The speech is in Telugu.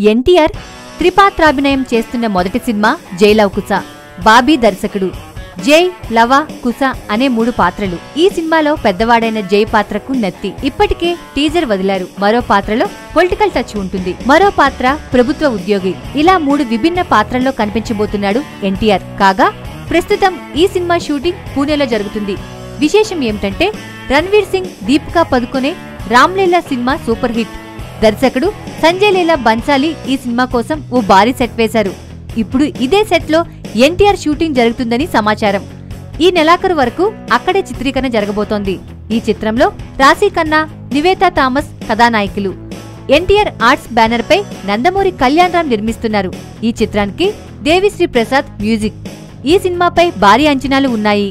ఎన్టీఆర్ త్రిపాత్రాభినయం చేస్తున్న మొదటి సినిమా జై లవ కుశ. బాబీ దర్శకుడు. జై, లవ, కుశ అనే 3 పాత్రలు. ఈ సినిమాలో పెద్దవాడైన జై పాత్రకు నత్తి. ఇప్పటికే టీజర్ వదిలారు. మరో పాత్రలో పొలిటికల్ టచ్ ఉంటుంది. మరో పాత్ర ప్రభుత్వ ఉద్యోగి. ఇలా 3 విభిన్న పాత్రల్లో కనిపించబోతున్నాడు ఎన్టీఆర్. కాగా ప్రస్తుతం ఈ సినిమా షూటింగ్ పూణేలో జరుగుతుంది. విశేషం ఏమిటంటే Ranveer Singh, Deepika Padukone Ramlila cinema super hit. దర్శకుడు సంజయ్ లీలా బన్సాలి ఈ సినిమా కోసం ఓ భారీ సెట్ వేశారు. ఇప్పుడు ఇదే సెట్ లో ఎన్టీఆర్ షూటింగ్ జరుగుతుందని సమాచారం. ఈ నెలాఖరు వరకు అక్కడే చిత్రీకరణ జరగబోతోంది. ఈ చిత్రంలో రాశీ ఖన్నా, నివేతా థామస్ కథానాయకులు. ఎన్టీఆర్ ఆర్ట్స్ బ్యానర్ పై నందమూరి కళ్యాణ్ రామ్ నిర్మిస్తున్నారు. ఈ చిత్రానికి దేవిశ్రీ ప్రసాద్ మ్యూజిక్. ఈ సినిమాపై భారీ అంచనాలు ఉన్నాయి.